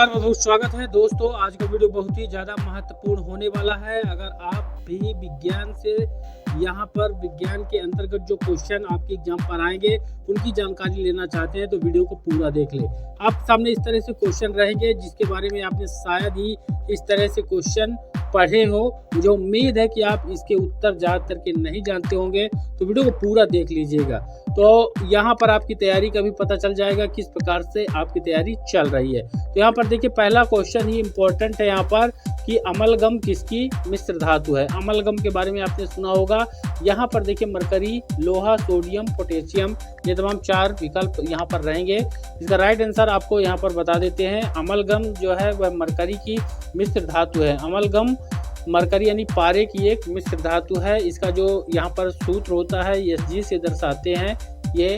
नमस्कार, बहुत बहुत स्वागत है दोस्तों। आज का वीडियो बहुत ही ज़्यादा महत्वपूर्ण होने वाला है। अगर आप भी विज्ञान से यहाँ पर विज्ञान के अंतर्गत जो क्वेश्चन आपके एग्जाम पर आएंगे उनकी जानकारी लेना चाहते हैं तो वीडियो को पूरा देख लें। आप सामने इस तरह से क्वेश्चन रहेंगे जिसके बारे में आपने शायद ही इस तरह से क्वेश्चन पढ़े हो। मुझे उम्मीद है कि आप इसके उत्तर ज़्यादातर के नहीं जानते होंगे, तो वीडियो को पूरा देख लीजिएगा। तो यहाँ पर आपकी तैयारी का भी पता चल जाएगा किस प्रकार से आपकी तैयारी चल रही है। तो यहाँ पर देखिए, पहला क्वेश्चन ही इम्पोर्टेंट है यहाँ पर कि अमलगम किसकी मिश्र धातु है। अमलगम के बारे में आपने सुना होगा। यहाँ पर देखिए, मरकरी, लोहा, सोडियम, पोटेशियम, ये तमाम चार विकल्प यहाँ पर रहेंगे। इसका राइट आंसर आपको यहाँ पर बता देते हैं। अमलगम जो है वह मरकरी की मिश्र धातु है। अमलगम मरकरी यानी पारे की एक मिश्र धातु है। इसका जो यहाँ पर सूत्र होता है Sg से दर्शाते हैं, ये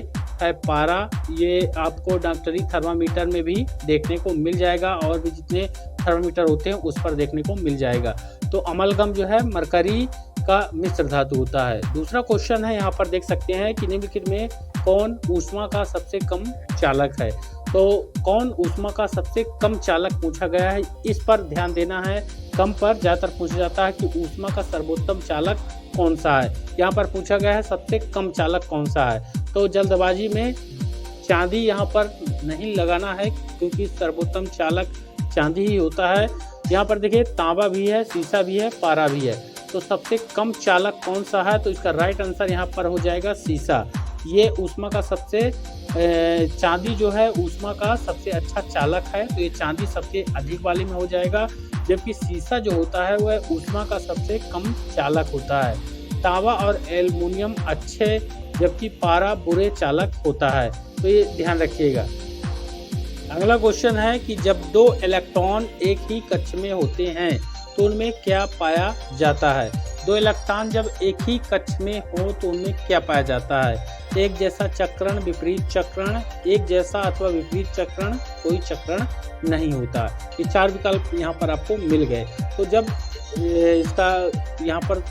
है पारा। ये आपको डॉक्टरी थर्मामीटर में भी देखने को मिल जाएगा और भी जितने थर्मामीटर होते हैं उस पर देखने को मिल जाएगा। तो अमलगम जो है मरकरी का मिश्र धातु होता है। दूसरा क्वेश्चन है, यहाँ पर देख सकते हैं कि निम्नलिखित में कौन ऊष्मा का सबसे कम चालक है। तो कौन ऊष्मा का सबसे कम चालक पूछा गया है, इस पर ध्यान देना है। कम पर ज़्यादातर पूछा जाता है कि ऊष्मा का सर्वोत्तम चालक कौन सा है। यहाँ पर पूछा गया है सबसे कम चालक कौन सा है। तो जल्दबाजी में चांदी यहाँ पर नहीं लगाना है क्योंकि सर्वोत्तम चालक चांदी ही होता है। यहाँ पर देखिए, तांबा भी है, शीशा भी है, पारा भी है। तो सबसे कम चालक कौन सा है, तो इसका राइट आंसर यहाँ पर हो जाएगा शीशा। ये ऊष्मा का सबसे चांदी जो है ऊष्मा का सबसे अच्छा चालक है, तो ये चांदी सबसे अधिक वाले में हो जाएगा। जबकि शीशा जो होता है वह ऊष्मा का सबसे कम चालक होता है। तांबा और एल्युमिनियम अच्छे, जबकि पारा बुरे चालक होता है। तो ये ध्यान रखिएगा। अगला क्वेश्चन है कि जब दो इलेक्ट्रॉन एक ही कक्ष में होते हैं तो उनमें क्या पाया जाता है। दो इलेक्ट्रॉन जब एक ही कक्ष में हो तो उनमें क्या पाया जाता है। एक जैसा चक्रण, विपरीत चक्रण, एक जैसा अथवा विपरीत चक्रण, कोई चक्रण नहीं होता। ये चार विकल्प यहाँ पर आपको मिल गए। तो जब इसका यहाँ पर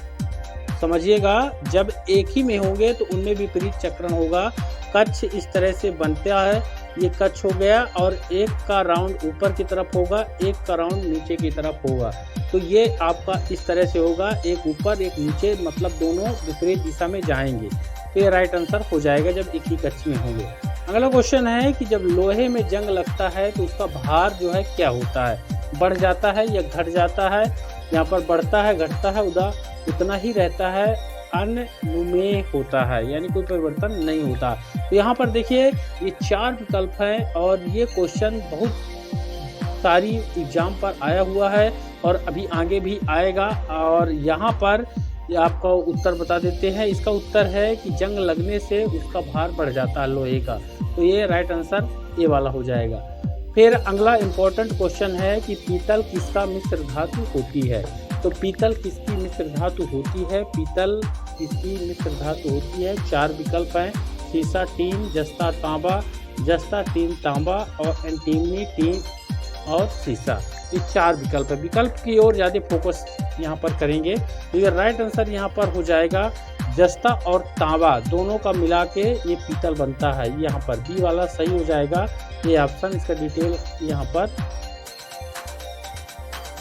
समझिएगा, जब एक ही में होंगे तो उनमें विपरीत चक्रण होगा। कक्ष इस तरह से बनता है, ये कक्ष हो गया और एक का राउंड ऊपर की तरफ होगा, एक का राउंड नीचे की तरफ होगा। तो ये आपका इस तरह से होगा, एक ऊपर एक नीचे, मतलब दोनों विपरीत दिशा में जाएंगे। तो ये राइट आंसर हो जाएगा जब एक ही कक्ष में होंगे। अगला क्वेश्चन है कि जब लोहे में जंग लगता है तो उसका भार जो है क्या होता है, बढ़ जाता है या घट जाता है। यहाँ पर बढ़ता है, घटता है, उतना ही रहता है, अनुमेय होता है, यानी कोई परिवर्तन नहीं होता। तो यहाँ पर देखिए, ये चार विकल्प हैं और ये क्वेश्चन बहुत सारी एग्जाम पर आया हुआ है और अभी आगे भी आएगा। और यहाँ पर आपका उत्तर बता देते हैं। इसका उत्तर है कि जंग लगने से उसका भार बढ़ जाता है लोहे का। तो ये राइट आंसर ये वाला हो जाएगा। फिर अगला इम्पोर्टेंट क्वेश्चन है कि पीतल किसका मिश्र धातु होती है। तो पीतल किसकी मिश्र धातु होती है। पीतल किसकी मिश्र धातु होती है। चार विकल्प हैं, शीशा, टीन, जस्ता, तांबा, जस्ता, टीन, तांबा और एंटीमनी, टीन और शीशा। ये चार विकल्प है। विकल्प की ओर ज़्यादा फोकस यहाँ पर करेंगे। तो ये राइट आंसर यहाँ पर हो जाएगा जस्ता और तांबा दोनों का मिला के ये पीतल बनता है। यहाँ पर बी वाला सही हो जाएगा, ये ऑप्शन। इसका डिटेल यहाँ पर।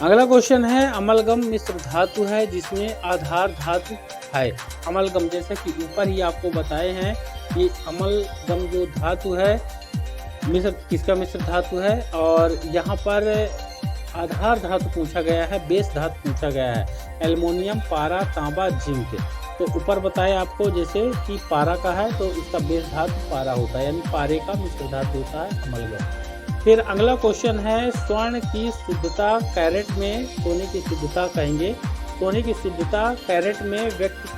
अगला क्वेश्चन है, अमलगम मिश्र धातु है जिसमें आधार धातु है। अमलगम जैसे कि ऊपर ही आपको बताए हैं कि अमलगम जो धातु है मिश्र किसका मिश्र धातु है। और यहाँ पर आधार धातु पूछा गया है, बेस धातु पूछा गया है। एल्युमिनियम, पारा, तांबा, जिंक। तो ऊपर बताया आपको जैसे कि पारा का है तो इसका बेस धातु पारा होता है, यानी पारे का मिश्र धातु होता है अमलगम। फिर अगला क्वेश्चन है, स्वर्ण की शुद्धता कैरेट में, सोने की शुद्धता कहेंगे, सोने की शुद्धता कैरेट में व्यक्त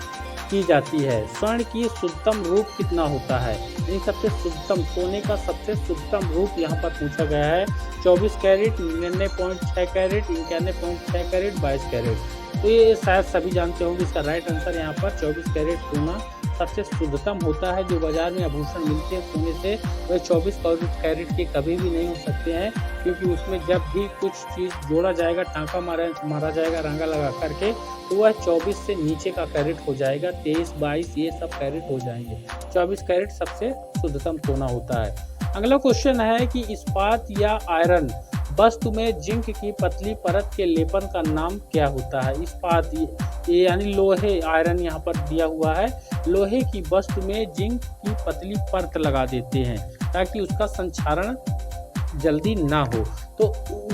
की जाती है। स्वर्ण की शुद्धतम रूप कितना होता है। यानी सबसे शुद्धतम, सोने का सबसे शुद्धतम रूप यहाँ पर पूछा गया है। 24 कैरेट, 99.6 कैरेट, 91.6 कैरेट, 22 कैरेट। तो ये शायद सभी जानते होंगे। इसका राइट आंसर यहाँ पर 24 कैरेट सोना सबसे शुद्धतम होता है। जो बाजार में आभूषण मिलते हैं सोने से, वह 24 कैरेट के कभी भी नहीं हो सकते हैं, क्योंकि उसमें जब भी कुछ चीज़ जोड़ा जाएगा, टाँका मारा जाएगा रंगा लगा करके, तो वह 24 से नीचे का कैरेट हो जाएगा। 23, 22 ये सब कैरेट हो जाएंगे। 24 कैरेट सबसे शुद्धतम सोना होता है। अगला क्वेश्चन है कि इस्पात या आयरन वस्तु में जिंक की पतली परत के लेपन का नाम क्या होता है? इस्पात, ये यानी लोहे, आयरन यहाँ पर दिया हुआ है। लोहे की वस्तु में जिंक की पतली परत लगा देते हैं ताकि उसका संक्षारण जल्दी ना हो, तो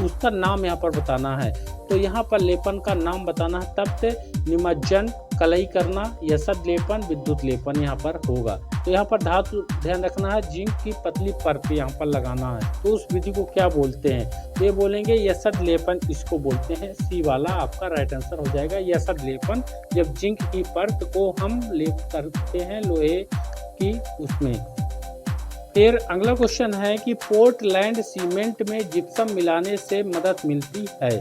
उसका नाम यहाँ पर बताना है। तो यहाँ पर लेपन का नाम बताना है, तप्त, निमज्जन, कलई करना, यसद लेपन, विद्युत लेपन यहाँ पर होगा। तो यहाँ पर धातु ध्यान रखना है, जिंक की पतली परत यहाँ पर लगाना है। तो उस विधि को क्या बोलते हैं? तो ये बोलेंगे यसद लेपन, इसको बोलते हैं। सी वाला आपका राइट आंसर हो जाएगा, यसद लेपन, जब जिंक की परत को हम लेप करते हैं लोहे की उसमें। फिर अगला क्वेश्चन है कि पोर्टलैंड सीमेंट में जिप्सम मिलाने से मदद मिलती है।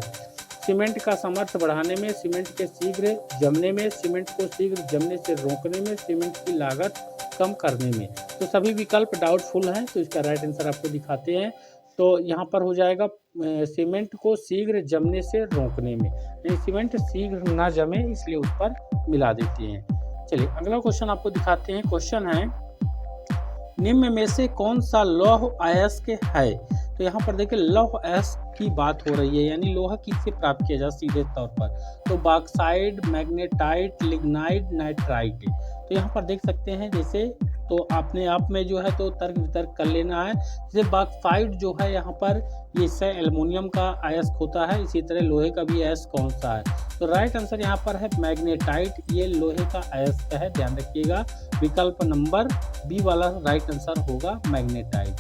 सीमेंट का सामर्थ्य बढ़ाने में, सीमेंट के शीघ्र जमने में, सीमेंट को शीघ्र जमने से रोकने में, सीमेंट की लागत कम करने में। तो सभी विकल्प डाउटफुल हैं, तो इसका राइट आंसर आपको दिखाते हैं। तो यहाँ पर हो जाएगा सीमेंट को शीघ्र जमने से रोकने में, नहीं सीमेंट शीघ्र ना जमे इसलिए उस पर मिला देते हैं। चलिए अगला क्वेश्चन आपको दिखाते हैं। क्वेश्चन है, निम्न में से कौन सा लौह अयस्क है? तो यहाँ पर देखिए लौह अयस्क की बात हो रही है, यानी लोहा किससे प्राप्त किया जाए सीधे तौर पर? तो बॉक्साइट, मैग्नेटाइट, लिग्नाइट, नाइट्राइट। तो यहाँ पर देख सकते हैं, जैसे तो अपने आप में जो है तो तर्क वितर्क कर लेना है। जैसे बॉक्साइट जो है यहाँ पर ये एल्युमिनियम का अयस्क होता है, इसी तरह लोहे का भी अयस्क कौन सा है? तो राइट आंसर यहाँ पर है मैग्नेटाइट, ये लोहे का अयस्क है, ध्यान रखिएगा। विकल्प नंबर बी वाला राइट आंसर होगा मैग्नेटाइट।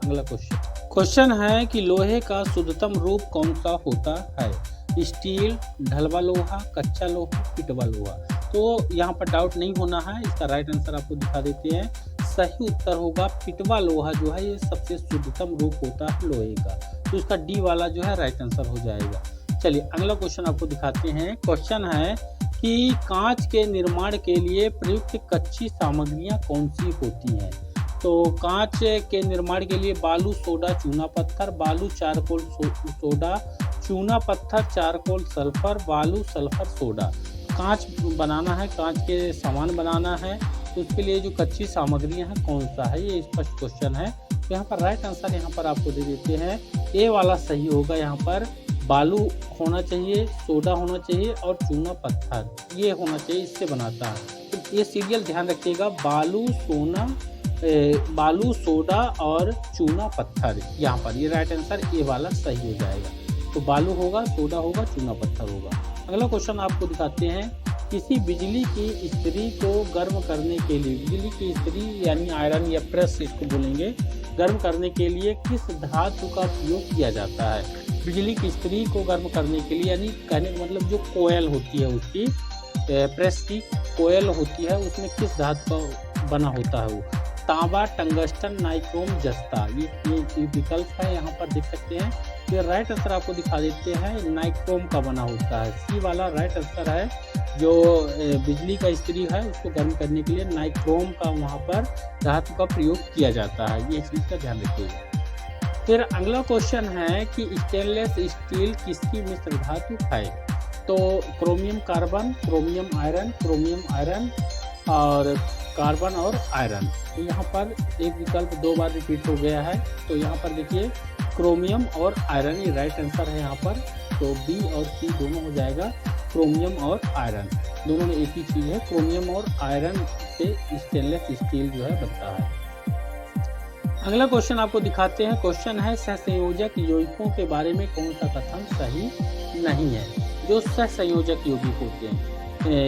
अगला क्वेश्चन है कि लोहे का शुद्धतम रूप कौन सा होता है? स्टील, ढलवा लोहा, कच्चा लोहा, पिटवा लोहा। तो यहाँ पर डाउट नहीं होना है, इसका राइट आंसर आपको दिखा देते हैं। सही उत्तर होगा पिटवा लोहा, जो है ये सबसे शुद्धतम रूप होता है लोहे का। तो इसका डी वाला जो है राइट आंसर हो जाएगा। चलिए अगला क्वेश्चन आपको दिखाते हैं। क्वेश्चन है कि कांच के निर्माण के लिए प्रयुक्त कच्ची सामग्रियां कौन सी होती हैं? तो कांच के निर्माण के लिए बालू, सोडा, चूना पत्थर, बालू, चारकोल, सोडा, चूना पत्थर, चारकोल, सल्फर, बालू, सल्फर, सोडा। कांच बनाना है, कांच के सामान बनाना है, तो उसके लिए जो कच्ची सामग्रियां हैं कौन सा है, ये स्पष्ट क्वेश्चन है। तो यहाँ पर राइट आंसर यहाँ पर आपको दे देते हैं, ए वाला सही होगा। यहाँ पर बालू होना चाहिए, सोडा होना चाहिए और चूना पत्थर ये होना चाहिए, इससे बनाता है। तो ये सीरियल ध्यान रखिएगा, बालू, सोडा और चूना पत्थर, यहाँ पर ये राइट आंसर ए वाला सही हो जाएगा। तो बालू होगा, सोडा होगा, चूना पत्थर होगा। अगला क्वेश्चन आपको दिखाते हैं। किसी बिजली की इस्त्री को गर्म करने के लिए, बिजली की इस्त्री यानी आयरन या प्रेस इसको बोलेंगे, गर्म करने के लिए किस धातु का उपयोग किया जाता है? बिजली की इस्त्री को गर्म करने के लिए, यानी कहने का मतलब जो कोयल होती है उसकी, प्रेस की कोयल होती है, उसमें किस धातु का बना होता है वो? तांबा, टंगस्टन, नाइक्रोम, जस्ता। ये विकल्प है, यहाँ पर देख सकते हैं। फिर राइट आंसर आपको दिखा देते हैं, नाइक्रोम का बना होता है। सी वाला राइट आंसर है। जो बिजली का इस्त्री है उसको गर्म करने के लिए नाइक्रोम का वहाँ पर धातु का प्रयोग किया जाता है, ये चीज़ का ध्यान रखिएगा। फिर अगला क्वेश्चन है कि स्टेनलेस स्टील किसकी मिश्र धातु है? तो क्रोमियम कार्बन, क्रोमियम आयरन और कार्बन और आयरन। तो यहाँ पर एक विकल्प 2 बार रिपीट हो गया है, तो यहाँ पर देखिए क्रोमियम और आयरन ये राइट आंसर है यहाँ पर। तो बी और सी दोनों हो जाएगा, क्रोमियम और आयरन दोनों में एक ही चीज़ है। क्रोमियम और आयरन से स्टेनलेस स्टील जो है बनता है। अगला क्वेश्चन आपको दिखाते हैं। क्वेश्चन है सहसंयोजक यौगिकों के बारे में कौन सा कथन सही नहीं है? जो सहसंयोजक यौगिक होते हैं,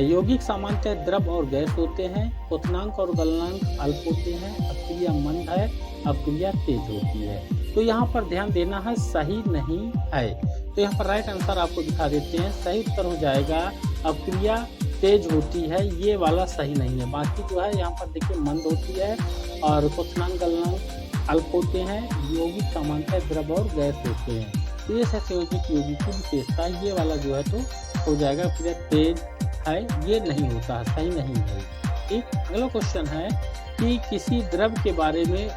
यौगिक सामान्यतः द्रव और गैस होते हैं, क्वथनांक और गलनांक अल्प होते हैं, अपक्रिया मंद है, अपक्रिया तेज होती है। तो यहाँ पर ध्यान देना है, सही नहीं है। तो यहाँ पर राइट आंसर आपको दिखा देते हैं। सही उत्तर हो जाएगा अपक्रिया तेज होती है, ये वाला सही नहीं है। बाकी जो है यहाँ पर देखिए मंद होती है और क्वथनांक गलनांक अल्प होते हैं, यौगिक सामान्यतः द्रव और गैस होते हैं। तो ये सहसंयोजक यौगिक की विशेषता, ये वाला जो है तो हो जाएगा अपक्रिया तेज है, ये नहीं होता है, सही नहीं है। ठीक, अगला क्वेश्चन है कि किसी द्रव के बारे में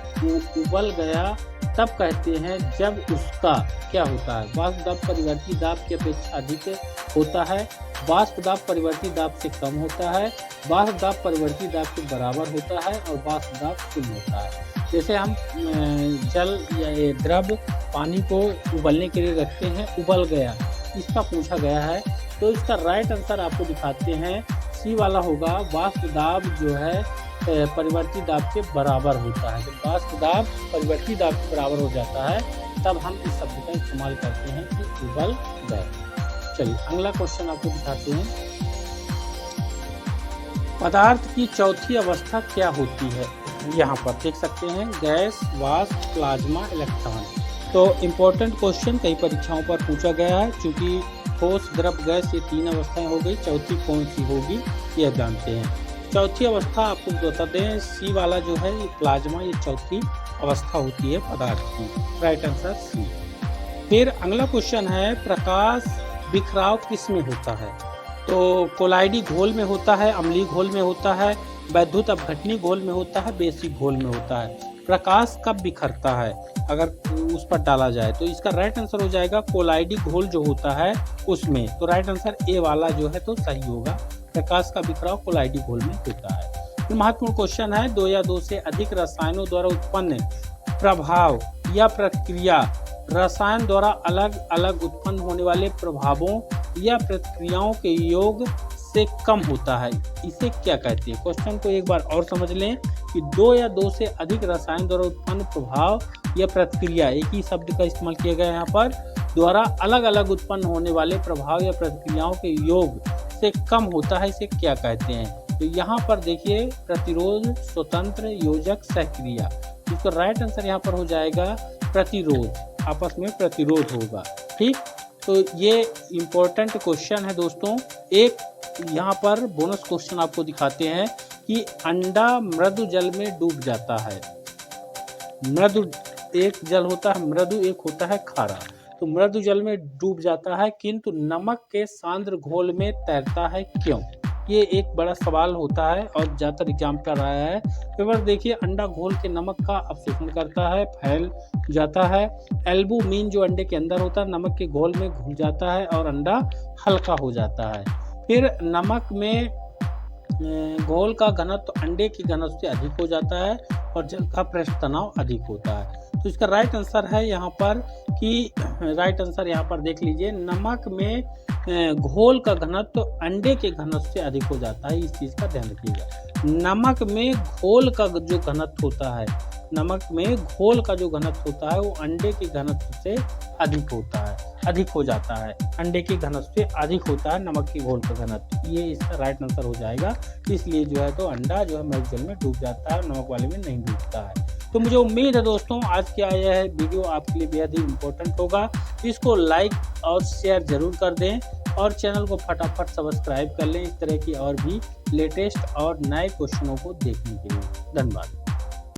उबल गया तब कहते हैं जब उसका क्या होता है? वाष्प दाब परिवर्ती दाब की अपेक्षा अधिक होता है, वाष्प दाब परिवर्ती दाब से कम होता है, वाष्प दाब परिवर्ती दाब के बराबर होता है और वाष्प दाब शून्य होता है। जैसे हम जल या ये द्रव पानी को उबलने के लिए रखते हैं, उबल गया, इसका पूछा गया है। तो इसका राइट आंसर आपको दिखाते हैं, सी वाला होगा। वाष्प दाब जो है परिवर्ती दाब के बराबर होता है। जब वाष्प दाब परिवर्ती दाब के बराबर हो जाता है तब हम इस शब्द का इस्तेमाल करते हैं कि उबल गए। चलिए अगला क्वेश्चन आपको दिखाते हैं। पदार्थ की चौथी अवस्था क्या होती है? यहाँ पर देख सकते हैं, गैस, वाष्प, प्लाज्मा, इलेक्ट्रॉन। तो इम्पोर्टेंट क्वेश्चन कई परीक्षाओं पर पूछा गया है। चूंकि ठोस, द्रव, गैस ये 3 अवस्थाएं हो गई, चौथी कौन सी होगी यह जानते हैं। चौथी अवस्था आपको बता दें, सी वाला जो है ये प्लाज्मा, ये चौथी अवस्था होती है पदार्थ की। Right answer C. फिर अगला क्वेश्चन है, प्रकाश बिखराव किस में होता है? तो कोलाइडी घोल में होता है, अम्लीय घोल में होता है, वैद्युत अपघटनी घोल में होता है, बेसिक घोल में होता है। प्रकाश कब बिखरता है अगर उस पर डाला जाए? तो इसका राइट आंसर हो जाएगा कोलाइडी घोल जो होता है उसमें। तो राइट आंसर ए वाला जो है तो सही होगा। प्रकाश का बिखराव कोलाइडी घोल में होता है। फिर महत्वपूर्ण क्वेश्चन है, 2 या 2 से अधिक रसायनों द्वारा उत्पन्न प्रभाव या प्रक्रिया रसायन द्वारा अलग अलग उत्पन्न होने वाले प्रभावों या प्रतिक्रियाओं के योग से कम होता है, इसे क्या कहते हैं? क्वेश्चन को एक बार और समझ लें कि 2 या 2 से अधिक रसायन द्वारा उत्पन्न प्रभाव या प्रतिक्रिया, एक ही शब्द का इस्तेमाल किया गया है यहाँ पर, द्वारा अलग अलग उत्पन्न होने वाले प्रभाव या प्रतिक्रियाओं के योग से कम होता है, इसे क्या कहते हैं? तो यहाँ पर देखिए, प्रतिरोध, स्वतंत्र, योजक, सहक्रिया। इसका राइट आंसर यहाँ पर हो जाएगा प्रतिरोध, आपस में प्रतिरोध होगा। ठीक, तो ये इम्पोर्टेंट क्वेश्चन है दोस्तों। एक यहाँ पर बोनस क्वेश्चन आपको दिखाते हैं कि अंडा मृदु जल में डूब जाता है। मृदु एक जल होता है मृदु, एक होता है खारा। तो मृदु जल में डूब जाता है किंतु नमक के सांद्र घोल में तैरता है, क्यों? ये एक बड़ा सवाल होता है और ज़्यादातर एग्जाम पर आया है। पेपर देखिए, अंडा घोल के नमक का अवशोषण करता है, फैल जाता है। एल्बुमिन जो अंडे के अंदर होता है नमक के घोल में घुल जाता है और अंडा हल्का हो जाता है। फिर नमक में घोल का घनत्व अंडे की घनत्व से अधिक हो जाता है और जल का पृष्ठ तनाव अधिक होता है। तो इसका राइट आंसर है यहाँ पर कि राइट आंसर यहाँ पर देख लीजिए, नमक में घोल का घनत्व अंडे के घनत्व से अधिक हो जाता है। इस चीज़ का ध्यान रखिएगा। नमक में घोल का जो घनत्व होता है, नमक में घोल का जो घनत्व होता है वो अंडे के घनत्व से अधिक होता है, अधिक हो जाता है। अंडे के घनत्व से अधिक होता है नमक के घोल का घनत्व। ये इसका राइट आंसर हो जाएगा। इसलिए जो है तो अंडा जो है मृदु जल में डूब जाता है, नमक वाले में नहीं डूबता है। तो मुझे उम्मीद है दोस्तों आज के आया है वीडियो आपके लिए बेहद ही इम्पोर्टेंट होगा। इसको लाइक और शेयर जरूर कर दें और चैनल को फटाफट सब्सक्राइब कर लें इस तरह की और भी लेटेस्ट और नए क्वेश्चनों को देखने के लिए। धन्यवाद।